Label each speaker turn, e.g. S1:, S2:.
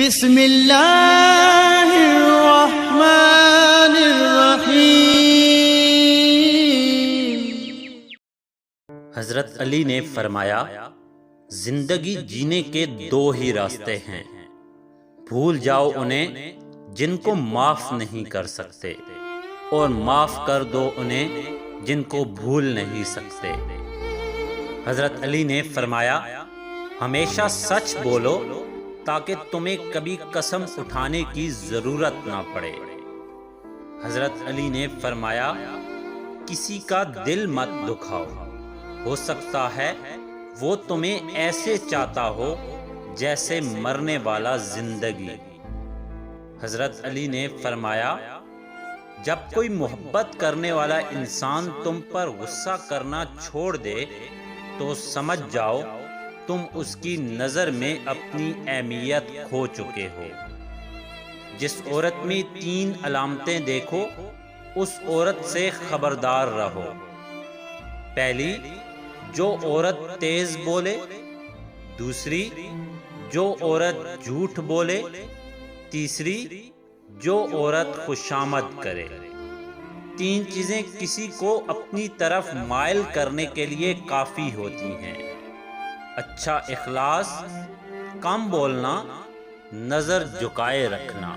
S1: بسم اللہ الرحمن الرحیم۔
S2: حضرت علی نے فرمایا، زندگی جینے کے دو ہی راستے ہیں، بھول جاؤ انہیں جن کو معاف نہیں کر سکتے، اور معاف کر دو انہیں جن کو بھول نہیں سکتے۔ حضرت علی نے فرمایا، ہمیشہ سچ بولو تاکہ تمہیں کبھی قسم اٹھانے کی ضرورت نہ پڑے۔ حضرت علی نے فرمایا، کسی کا دل مت دکھاؤ، ہو سکتا ہے وہ تمہیں ایسے چاہتا ہو جیسے مرنے والا زندگی۔ حضرت علی نے فرمایا، جب کوئی محبت کرنے والا انسان تم پر غصہ کرنا چھوڑ دے تو سمجھ جاؤ تم اس کی نظر میں اپنی اہمیت کھو چکے ہو۔ جس عورت میں 3 علامتیں دیکھو اس عورت سے خبردار رہو۔ پہلی، جو عورت تیز بولے۔ دوسری، جو عورت جھوٹ بولے۔ تیسری، جو عورت خوشامد کرے۔ 3 چیزیں کسی کو اپنی طرف مائل کرنے کے لیے کافی ہوتی ہیں: اچھا اخلاص، کم بولنا، نظر جھکائے رکھنا۔